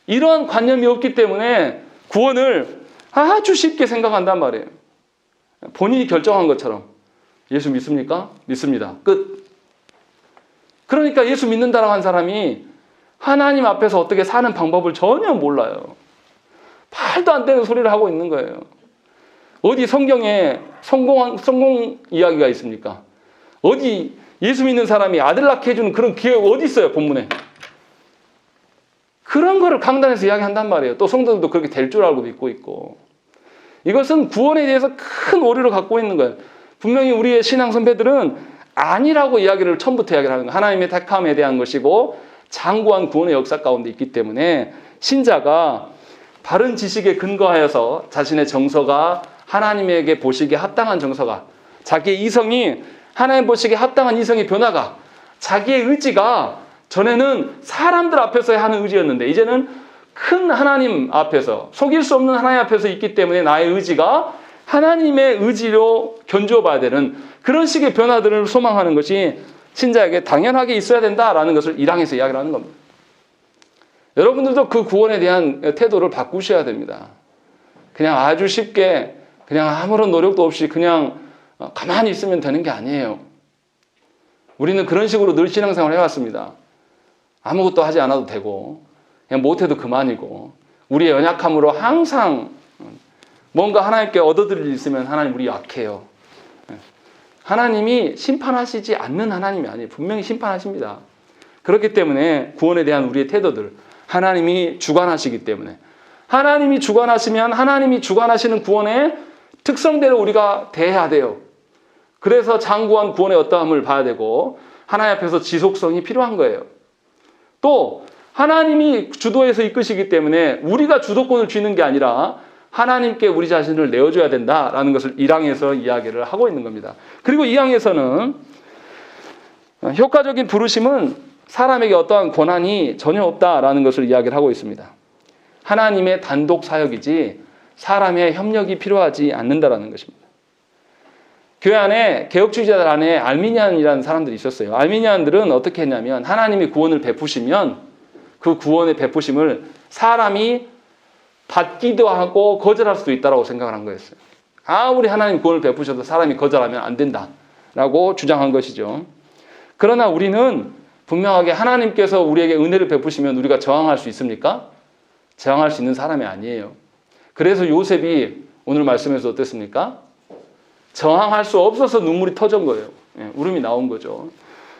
이러한 관념이 없기 때문에 구원을 아주 쉽게 생각한단 말이에요. 본인이 결정한 것처럼. 예수 믿습니까? 믿습니다. 끝. 그러니까 예수 믿는다라고 한 사람이 하나님 앞에서 어떻게 사는 방법을 전혀 몰라요. 말도 안 되는 소리를 하고 있는 거예요. 어디 성경에 성공 이야기가 있습니까? 어디 예수 믿는 사람이 아들 낳게 해주는 그런 기회가 어디 있어요, 본문에? 그런 거를 강단에서 이야기한단 말이에요. 또 성도들도 그렇게 될 줄 알고 믿고 있고. 이것은 구원에 대해서 큰 오류를 갖고 있는 거예요. 분명히 우리의 신앙 선배들은 아니라고 이야기를 처음부터 이야기를 하는 거예요. 하나님의 택함에 대한 것이고 장구한 구원의 역사 가운데 있기 때문에 신자가 바른 지식에 근거하여서 자신의 정서가 하나님에게 보시기에 합당한 정서가, 자기의 이성이 하나님 보시기에 합당한 이성의 변화가, 자기의 의지가 전에는 사람들 앞에서 하는 의지였는데 이제는 큰 하나님 앞에서, 속일 수 없는 하나님 앞에서 있기 때문에 나의 의지가 하나님의 의지로 견주어 봐야 되는 그런 식의 변화들을 소망하는 것이 신자에게 당연하게 있어야 된다라는 것을 1항에서 이야기를 하는 겁니다. 여러분들도 그 구원에 대한 태도를 바꾸셔야 됩니다. 그냥 아주 쉽게 그냥 아무런 노력도 없이 그냥 가만히 있으면 되는 게 아니에요. 우리는 그런 식으로 늘 신앙생활을 해왔습니다. 아무것도 하지 않아도 되고 그냥 못해도 그만이고 우리의 연약함으로 항상 뭔가 하나님께 얻어들일 일 있으면 하나님 우리 약해요. 하나님이 심판하시지 않는 하나님이 아니에요. 분명히 심판하십니다. 그렇기 때문에 구원에 대한 우리의 태도들, 하나님이 주관하시기 때문에, 하나님이 주관하시면 하나님이 주관하시는 구원의 특성대로 우리가 대해야 돼요. 그래서 장구한 구원의 어떠함을 봐야 되고 하나님 앞에서 지속성이 필요한 거예요. 또 하나님이 주도해서 이끄시기 때문에 우리가 주도권을 쥐는 게 아니라 하나님께 우리 자신을 내어줘야 된다라는 것을 1항에서 이야기를 하고 있는 겁니다. 그리고 2항에서는 효과적인 부르심은 사람에게 어떠한 권한이 전혀 없다라는 것을 이야기를 하고 있습니다. 하나님의 단독 사역이지 사람의 협력이 필요하지 않는다라는 것입니다. 교회 안에 개혁주의자들 안에 알미니안이라는 사람들이 있었어요. 알미니안들은 어떻게 했냐면 하나님이 구원을 베푸시면 그 구원의 베푸심을 사람이 받기도 하고 거절할 수도 있다고 생각을 한 거였어요. 아무리 하나님 구원을 베푸셔도 사람이 거절하면 안 된다라고 주장한 것이죠. 그러나 우리는 분명하게 하나님께서 우리에게 은혜를 베푸시면 우리가 저항할 수 있습니까? 저항할 수 있는 사람이 아니에요. 그래서 요셉이 오늘 말씀에서 어땠습니까? 저항할 수 없어서 눈물이 터진 거예요. 울음이 나온 거죠.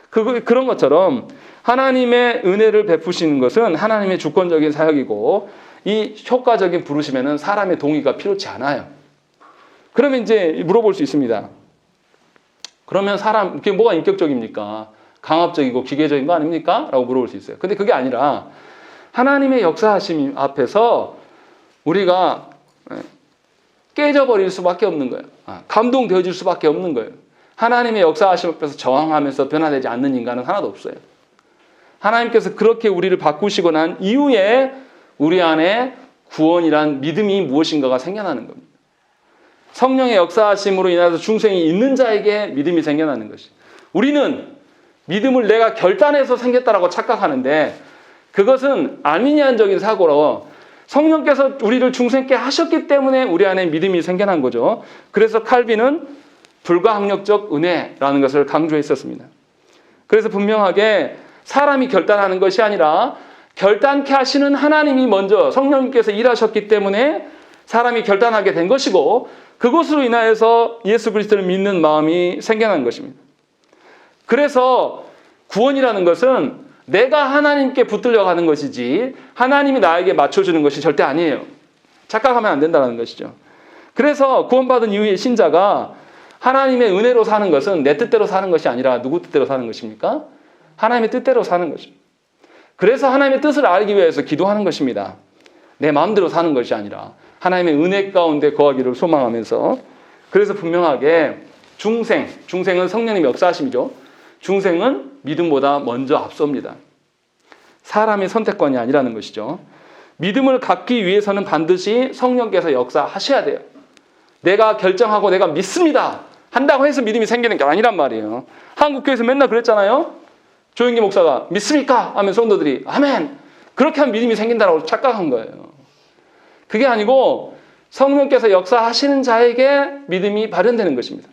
그런 것처럼 하나님의 은혜를 베푸시는 것은 하나님의 주권적인 사역이고 이 효과적인 부르심에는 사람의 동의가 필요치 않아요. 그러면 이제 물어볼 수 있습니다. 그러면 그게 뭐가 인격적입니까? 강압적이고 기계적인 거 아닙니까? 라고 물어볼 수 있어요. 근데 그게 아니라 하나님의 역사하심 앞에서 우리가 깨져버릴 수밖에 없는 거예요. 감동되어질 수밖에 없는 거예요. 하나님의 역사하심 앞에서 저항하면서 변화되지 않는 인간은 하나도 없어요. 하나님께서 그렇게 우리를 바꾸시고 난 이후에 우리 안에 구원이란 믿음이 무엇인가가 생겨나는 겁니다. 성령의 역사하심으로 인해서 중생이 있는 자에게 믿음이 생겨나는 것이. 우리는 믿음을 내가 결단해서 생겼다라고 착각하는데 그것은 아미니안적인 사고로 성령께서 우리를 중생케 하셨기 때문에 우리 안에 믿음이 생겨난 거죠. 그래서 칼빈은 불가항력적 은혜라는 것을 강조했었습니다. 그래서 분명하게 사람이 결단하는 것이 아니라 결단케 하시는 하나님이 먼저 성령님께서 일하셨기 때문에 사람이 결단하게 된 것이고 그것으로 인하여서 예수 그리스도를 믿는 마음이 생겨난 것입니다. 그래서 구원이라는 것은 내가 하나님께 붙들려 가는 것이지 하나님이 나에게 맞춰주는 것이 절대 아니에요. 착각하면 안 된다는 것이죠. 그래서 구원받은 이후의 신자가 하나님의 은혜로 사는 것은 내 뜻대로 사는 것이 아니라 누구 뜻대로 사는 것입니까? 하나님의 뜻대로 사는 것입니다. 그래서 하나님의 뜻을 알기 위해서 기도하는 것입니다. 내 마음대로 사는 것이 아니라 하나님의 은혜 가운데 거하기를 소망하면서 그래서 분명하게 중생은 성령님의 역사하심이죠. 중생은 믿음보다 먼저 앞섭니다. 사람의 선택권이 아니라는 것이죠. 믿음을 갖기 위해서는 반드시 성령께서 역사하셔야 돼요. 내가 결정하고 내가 믿습니다. 한다고 해서 믿음이 생기는 게 아니란 말이에요. 한국교회에서 맨날 그랬잖아요. 조영기 목사가 믿습니까? 하면 성도들이 아멘. 그렇게 하면 믿음이 생긴다고 착각한 거예요. 그게 아니고 성령께서 역사하시는 자에게 믿음이 발현되는 것입니다.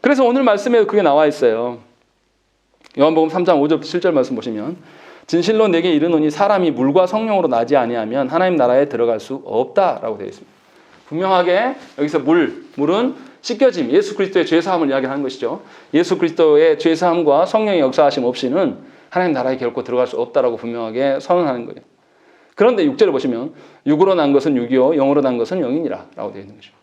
그래서 오늘 말씀에 그게 나와 있어요. 요한복음 3장 5절 7절 말씀 보시면 진실로 내게 이르노니 사람이 물과 성령으로 나지 아니하면 하나님 나라에 들어갈 수 없다라고 되어 있습니다. 분명하게 여기서 물은 씻겨짐, 예수 그리스도의 죄사함을 이야기하는 것이죠. 예수 그리스도의 죄사함과 성령의 역사하심 없이는 하나님 나라에 결코 들어갈 수 없다라고 분명하게 선언하는 거예요. 그런데 6절을 보시면 육으로 난 것은 육이요 영으로 난 것은 영이니라 라고 되어 있는 것이죠.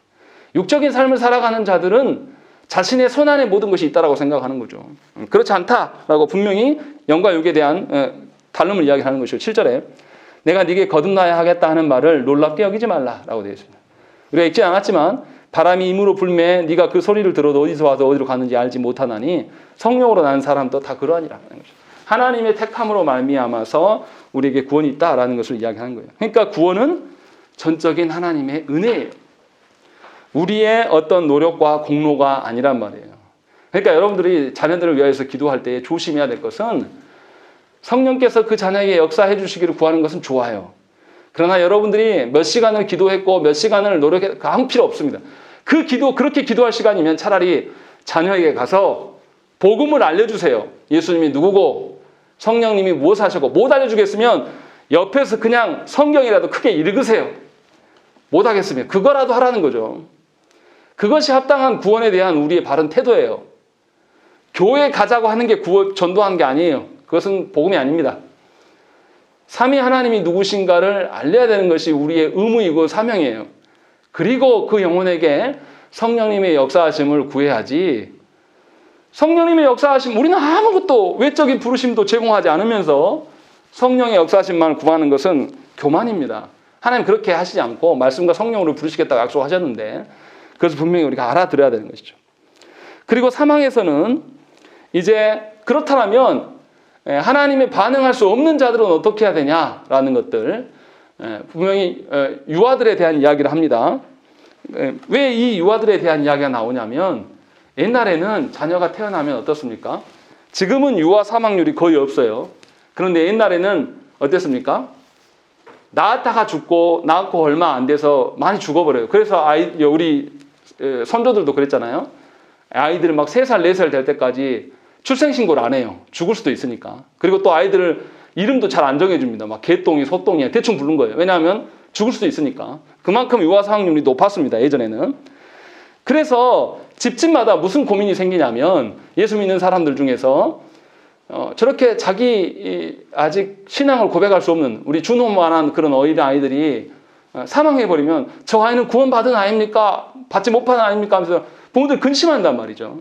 육적인 삶을 살아가는 자들은 자신의 손안에 모든 것이 있다라고 생각하는 거죠. 그렇지 않다라고 분명히 영과 육에 대한 다름을 이야기하는 것이죠. 7절에 내가 네게 거듭나야 하겠다 하는 말을 놀랍게 여기지 말라라고 되어 있습니다. 우리가 읽지 않았지만 바람이 임으로 불매 네가 그 소리를 들어도 어디서 와서 어디로 가는지 알지 못하나니 성령으로 나는 사람도 다 그러하니라. 하나님의 택함으로 말미암아서 우리에게 구원이 있다라는 것을 이야기하는 거예요. 그러니까 구원은 전적인 하나님의 은혜예요. 우리의 어떤 노력과 공로가 아니란 말이에요. 그러니까 여러분들이 자녀들을 위해서 기도할 때 조심해야 될 것은 성령께서 그 자녀에게 역사해 주시기를 구하는 것은 좋아요. 그러나 여러분들이 몇 시간을 기도했고 몇 시간을 노력했고 아무 필요 없습니다. 그렇게 기도할 시간이면 차라리 자녀에게 가서 복음을 알려주세요. 예수님이 누구고 성령님이 무엇을 하셨고 못 알려주겠으면 옆에서 그냥 성경이라도 크게 읽으세요. 못하겠으면 그거라도 하라는 거죠. 그것이 합당한 구원에 대한 우리의 바른 태도예요. 교회 가자고 하는 게 전도하는 게 아니에요. 그것은 복음이 아닙니다. 삼위 하나님이 누구신가를 알려야 되는 것이 우리의 의무이고 사명이에요. 그리고 그 영혼에게 성령님의 역사하심을 구해야지. 성령님의 역사하심, 우리는 아무것도 외적인 부르심도 제공하지 않으면서 성령의 역사하심만을 구하는 것은 교만입니다. 하나님 그렇게 하시지 않고 말씀과 성령으로 부르시겠다고 약속하셨는데, 그래서 분명히 우리가 알아들어야 되는 것이죠. 그리고 사망에서는 이제 그렇다면 하나님의 반응할 수 없는 자들은 어떻게 해야 되냐라는 것들, 분명히 유아들에 대한 이야기를 합니다. 왜 이 유아들에 대한 이야기가 나오냐면, 옛날에는 자녀가 태어나면 어떻습니까? 지금은 유아 사망률이 거의 없어요. 그런데 옛날에는 어땠습니까? 낳았다가 죽고 낳고 얼마 안 돼서 많이 죽어버려요. 그래서 우리 선조들도 그랬잖아요. 아이들은 막 3살, 4살 될 때까지 출생신고를 안 해요. 죽을 수도 있으니까. 그리고 또 아이들을 이름도 잘 안 정해줍니다. 막 개똥이, 소똥이 대충 부른 거예요. 왜냐하면 죽을 수도 있으니까. 그만큼 유아 사망률이 높았습니다. 예전에는. 그래서 집집마다 무슨 고민이 생기냐면, 예수 믿는 사람들 중에서 저렇게 자기 아직 신앙을 고백할 수 없는 우리 준호만한 그런 어린 아이들이 사망해버리면 저 아이는 구원받은 아입니까? 받지 못한 아입니까? 하면서 부모들 근심한단 말이죠.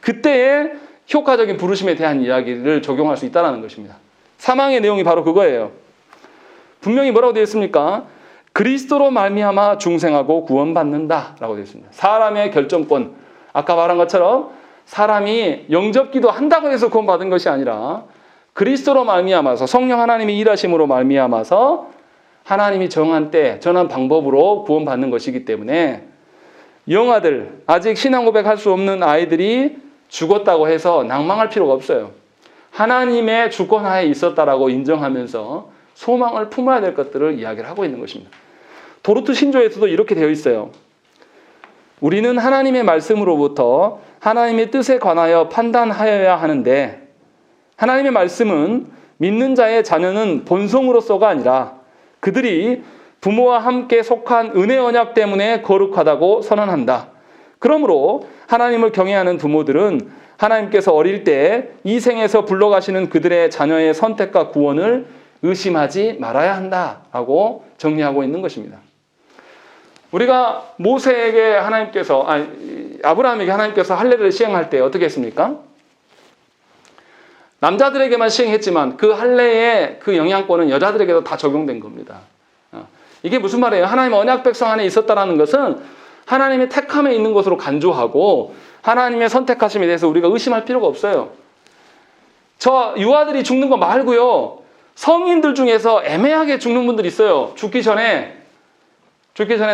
그때의 효과적인 부르심에 대한 이야기를 적용할 수 있다는 것입니다. 사망의 내용이 바로 그거예요. 분명히 뭐라고 되어 있습니까? 그리스도로 말미암아 중생하고 구원받는다라고 되어 있습니다. 사람의 결정권, 아까 말한 것처럼 사람이 영접기도 한다고 해서 구원받은 것이 아니라 그리스도로 말미암아서, 성령 하나님이 일하심으로 말미암아서 하나님이 정한 때, 정한 방법으로 구원받는 것이기 때문에, 영아들, 아직 신앙 고백할 수 없는 아이들이 죽었다고 해서 낭망할 필요가 없어요. 하나님의 주권하에 있었다라고 인정하면서 소망을 품어야 될 것들을 이야기를 하고 있는 것입니다. 도르트 신조에서도 이렇게 되어 있어요. 우리는 하나님의 말씀으로부터 하나님의 뜻에 관하여 판단하여야 하는데, 하나님의 말씀은 믿는 자의 자녀는 본성으로서가 아니라 그들이 부모와 함께 속한 은혜 언약 때문에 거룩하다고 선언한다. 그러므로 하나님을 경외하는 부모들은 하나님께서 어릴 때 이 생에서 불러가시는 그들의 자녀의 선택과 구원을 의심하지 말아야 한다라고 정리하고 있는 것입니다. 우리가 모세에게 아브라함에게 하나님께서 할례를 시행할 때 어떻게 했습니까? 남자들에게만 시행했지만 그 할례의 그 영향권은 여자들에게도 다 적용된 겁니다. 이게 무슨 말이에요? 하나님의 언약 백성 안에 있었다라는 것은 하나님의 택함에 있는 것으로 간주하고, 하나님의 선택하심에 대해서 우리가 의심할 필요가 없어요. 저 유아들이 죽는 거 말고요, 성인들 중에서 애매하게 죽는 분들이 있어요. 죽기 전에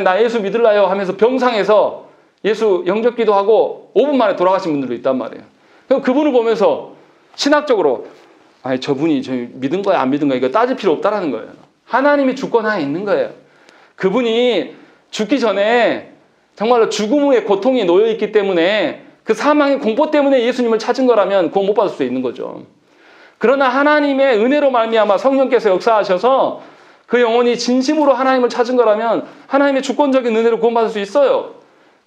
나 예수 믿을라요 하면서 병상에서 예수 영접 기도하고 5분 만에 돌아가신 분들도 있단 말이에요. 그럼 그분을 보면서 신학적으로 저분이 저 믿은 거야 안 믿은 거야 이거 따질 필요 없다라는 거예요. 하나님이 주권하에 있는 거예요. 그분이 죽기 전에 정말로 죽음의 고통이 놓여있기 때문에, 그 사망의 공포 때문에 예수님을 찾은 거라면 구원 못 받을 수 있는 거죠. 그러나 하나님의 은혜로 말미암아 성령께서 역사하셔서 그 영혼이 진심으로 하나님을 찾은 거라면 하나님의 주권적인 은혜로 구원받을 수 있어요.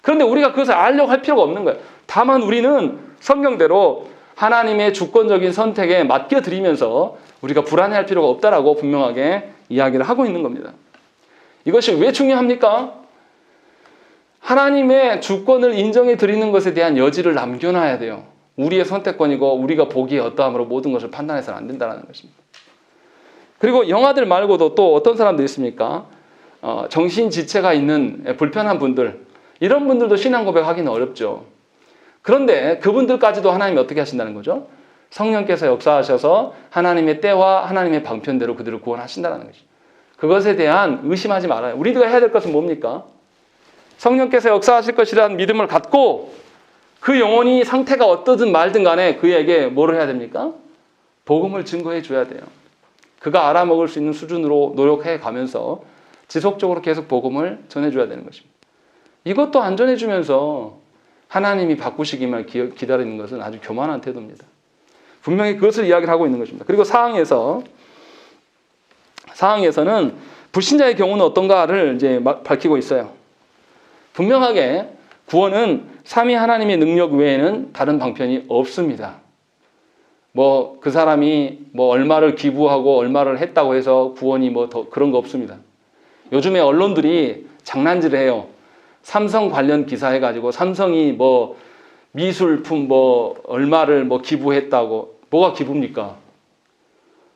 그런데 우리가 그것을 알려고 할 필요가 없는 거예요. 다만 우리는 성경대로 하나님의 주권적인 선택에 맡겨드리면서 우리가 불안해할 필요가 없다라고 분명하게 이야기를 하고 있는 겁니다. 이것이 왜 중요합니까? 하나님의 주권을 인정해 드리는 것에 대한 여지를 남겨놔야 돼요. 우리의 선택권이고 우리가 보기에 어떠함으로 모든 것을 판단해서는 안 된다는 것입니다. 그리고 영아들 말고도 또 어떤 사람들이 있습니까? 정신지체가 있는 불편한 분들, 이런 분들도 신앙 고백하기는 어렵죠. 그런데 그분들까지도 하나님이 어떻게 하신다는 거죠? 성령께서 역사하셔서 하나님의 때와 하나님의 방편대로 그들을 구원하신다는 것이죠. 그것에 대한 의심하지 말아요. 우리가 해야 될 것은 뭡니까? 성령께서 역사하실 것이라는 믿음을 갖고 그 영혼이 상태가 어떠든 말든 간에 그에게 뭐를 해야 됩니까? 복음을 증거해 줘야 돼요. 그가 알아먹을 수 있는 수준으로 노력해 가면서 지속적으로 계속 복음을 전해줘야 되는 것입니다. 이것도 안 전해주면서 하나님이 바꾸시기만 기다리는 것은 아주 교만한 태도입니다. 분명히 그것을 이야기를 하고 있는 것입니다. 그리고 사항에서는 불신자의 경우는 어떤가를 이제 밝히고 있어요. 분명하게 구원은 삼위 하나님의 능력 외에는 다른 방편이 없습니다. 뭐 그 사람이 뭐 얼마를 기부하고 얼마를 했다고 해서 구원이 뭐 더 그런 거 없습니다. 요즘에 언론들이 장난질을 해요. 삼성 관련 기사 해가지고 삼성이 뭐 미술품 뭐 얼마를 뭐 기부했다고. 뭐가 기부입니까?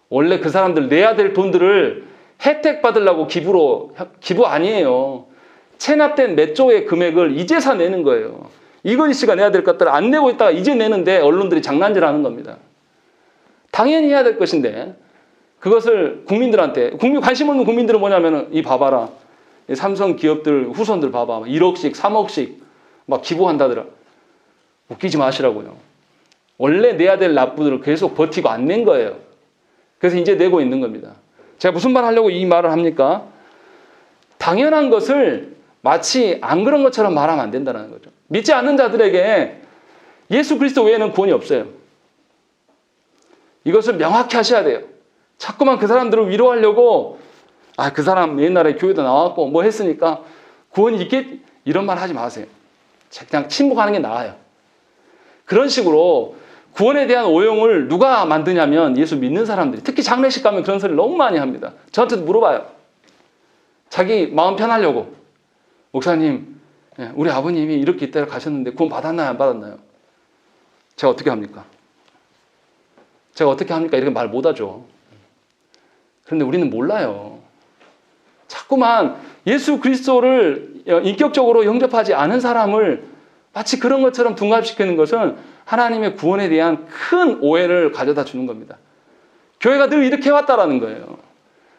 원래 그 사람들 내야 될 돈들을 혜택 받으려고 기부 아니에요. 체납된 몇 조의 금액을 이제서 내는 거예요. 이건희 씨가 내야 될 것들을 안 내고 있다가 이제 내는데 언론들이 장난질하는 겁니다. 당연히 해야 될 것인데 그것을 국민들한테 관심 없는 국민들은 뭐냐면은 이 봐봐라. 삼성 기업들 후손들 봐봐. 1억씩 3억씩 막 기부한다더라. 웃기지 마시라고요. 원래 내야 될 납부들을 계속 버티고 안 낸 거예요. 그래서 이제 내고 있는 겁니다. 제가 무슨 말 하려고 이 말을 합니까? 당연한 것을 마치 안 그런 것처럼 말하면 안 된다는 거죠. 믿지 않는 자들에게 예수 그리스도 외에는 구원이 없어요. 이것을 명확히 하셔야 돼요. 자꾸만 그 사람들을 위로하려고 그 사람 옛날에 교회도 나왔고 뭐 했으니까 구원이 있겠 이런 말 하지 마세요. 그냥 침묵하는 게 나아요. 그런 식으로 구원에 대한 오용을 누가 만드냐면 예수 믿는 사람들이. 특히 장례식 가면 그런 소리를 너무 많이 합니다. 저한테도 물어봐요. 자기 마음 편하려고. 목사님, 우리 아버님이 이렇게 이때를 가셨는데 구원 받았나요? 안 받았나요? 제가 어떻게 합니까? 이렇게 말 못하죠. 그런데 우리는 몰라요. 자꾸만 예수 그리스도를 인격적으로 영접하지 않은 사람을 마치 그런 것처럼 둔갑시키는 것은 하나님의 구원에 대한 큰 오해를 가져다 주는 겁니다. 교회가 늘 이렇게 해왔다라는 거예요.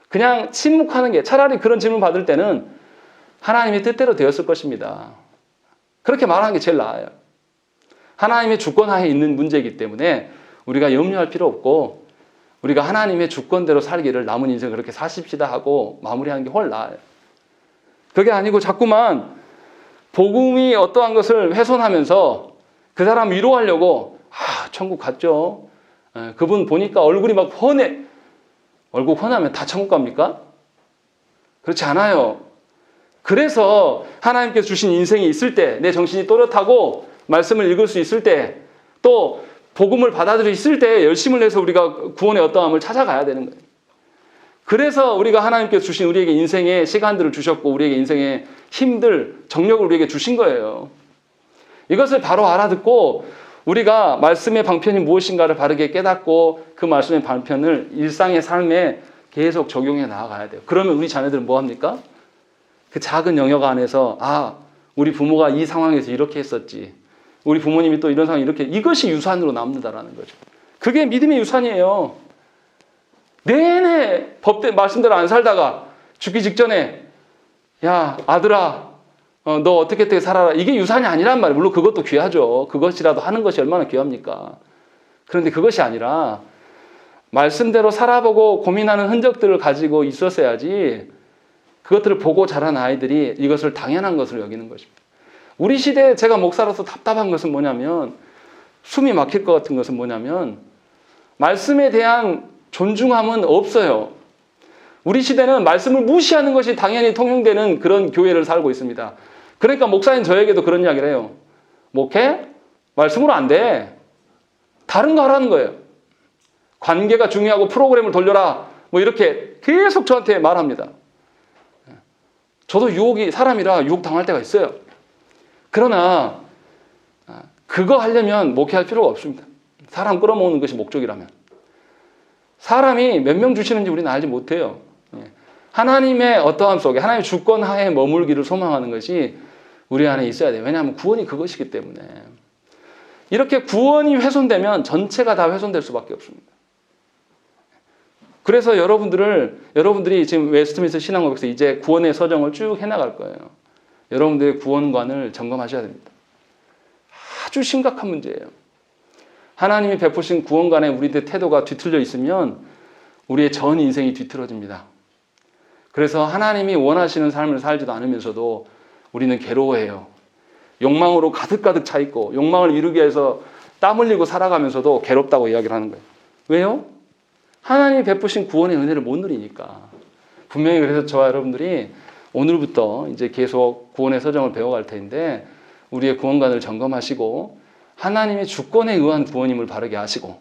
그냥 침묵하는 게 차라리 그런 질문 받을 때는 하나님의 뜻대로 되었을 것입니다. 그렇게 말하는 게 제일 나아요. 하나님의 주권하에 있는 문제이기 때문에 우리가 염려할 필요 없고 우리가 하나님의 주권대로 살기를 남은 인생 그렇게 사십시다 하고 마무리하는 게 훨 나아요. 그게 아니고 자꾸만 복음이 어떠한 것을 훼손하면서 그 사람 위로하려고 천국 갔죠. 그분 보니까 얼굴이 막 훤해. 얼굴 훤하면 다 천국 갑니까? 그렇지 않아요. 그래서 하나님께서 주신 인생이 있을 때 내 정신이 또렷하고 말씀을 읽을 수 있을 때 또 복음을 받아들일 수 있을 때 열심을 내서 우리가 구원의 어떠함을 찾아가야 되는 거예요. 그래서 우리가 하나님께서 주신 우리에게 인생의 시간들을 주셨고 우리에게 인생의 힘들, 정력을 우리에게 주신 거예요. 이것을 바로 알아듣고 우리가 말씀의 방편이 무엇인가를 바르게 깨닫고 그 말씀의 방편을 일상의 삶에 계속 적용해 나아가야 돼요. 그러면 우리 자녀들은 뭐 합니까? 그 작은 영역 안에서 우리 부모가 이 상황에서 이렇게 했었지. 우리 부모님이 또 이런 상황 이렇게 이것이 유산으로 남는다라는 거죠. 그게 믿음의 유산이에요. 내내 법대 말씀대로 안 살다가 죽기 직전에 야 아들아 너 어떻게 살아라. 이게 유산이 아니란 말이에요. 물론 그것도 귀하죠. 그것이라도 하는 것이 얼마나 귀합니까? 그런데 그것이 아니라 말씀대로 살아보고 고민하는 흔적들을 가지고 있었어야지 그것들을 보고 자란 아이들이 이것을 당연한 것으로 여기는 것입니다. 우리 시대에 제가 목사로서 답답한 것은 뭐냐면 숨이 막힐 것 같은 것은 뭐냐면 말씀에 대한 존중함은 없어요. 우리 시대는 말씀을 무시하는 것이 당연히 통용되는 그런 교회를 살고 있습니다. 그러니까 목사님 저에게도 그런 이야기를 해요. 목회? 말씀으로 안 돼. 다른 거 하라는 거예요. 관계가 중요하고 프로그램을 돌려라. 뭐 이렇게 계속 저한테 말합니다. 저도 사람이라 유혹 당할 때가 있어요. 그러나 그거 하려면 목회할 필요가 없습니다. 사람 끌어모으는 것이 목적이라면. 사람이 몇 명 주시는지 우리는 알지 못해요. 하나님의 어떠함 속에 하나님의 주권 하에 머물기를 소망하는 것이 우리 안에 있어야 돼요. 왜냐하면 구원이 그것이기 때문에. 이렇게 구원이 훼손되면 전체가 다 훼손될 수밖에 없습니다. 그래서 여러분들이 지금 웨스트민스터 신앙고백에서 이제 구원의 서정을 쭉 해나갈 거예요. 여러분들의 구원관을 점검하셔야 됩니다. 아주 심각한 문제예요. 하나님이 베푸신 구원관에 우리들의 태도가 뒤틀려 있으면 우리의 전 인생이 뒤틀어집니다. 그래서 하나님이 원하시는 삶을 살지도 않으면서도 우리는 괴로워해요. 욕망으로 가득가득 차 있고 욕망을 이루기 위해서 땀 흘리고 살아가면서도 괴롭다고 이야기를 하는 거예요. 왜요? 하나님이 베푸신 구원의 은혜를 못 누리니까. 분명히 그래서 저와 여러분들이 오늘부터 이제 계속 구원의 서정을 배워갈 텐데 우리의 구원관을 점검하시고 하나님의 주권에 의한 구원임을 바르게 하시고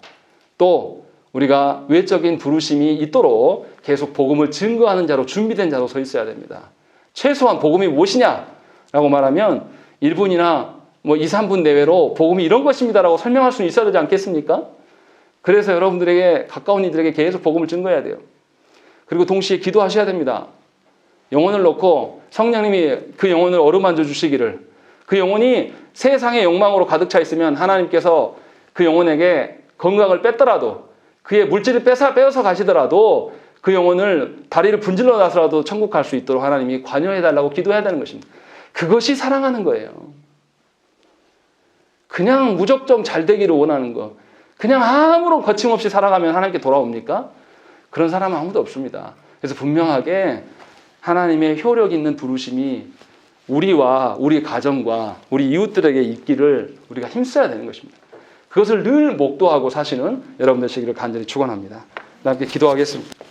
또 우리가 외적인 부르심이 있도록 계속 복음을 증거하는 자로 준비된 자로 서 있어야 됩니다. 최소한 복음이 무엇이냐라고 말하면 1분이나 뭐 2, 3분 내외로 복음이 이런 것입니다라고 설명할 수는 있어야 되지 않겠습니까? 그래서 여러분들에게 가까운 이들에게 계속 복음을 증거해야 돼요. 그리고 동시에 기도하셔야 됩니다. 영혼을 놓고 성령님이 그 영혼을 어루만져 주시기를, 그 영혼이 세상의 욕망으로 가득 차 있으면 하나님께서 그 영혼에게 건강을 뺐더라도 그의 물질을 빼어서 가시더라도 그 영혼을 다리를 분질러 놔서라도 천국 갈 수 있도록 하나님이 관여해달라고 기도해야 되는 것입니다. 그것이 사랑하는 거예요. 그냥 무작정 잘 되기를 원하는 거, 그냥 아무런 거침없이 살아가면 하나님께 돌아옵니까? 그런 사람은 아무도 없습니다. 그래서 분명하게 하나님의 효력 있는 부르심이 우리와 우리 가정과 우리 이웃들에게 있기를 우리가 힘써야 되는 것입니다. 그것을 늘 목도하고 사시는 여러분들 되시기를 간절히 축원합니다. 함께 기도하겠습니다.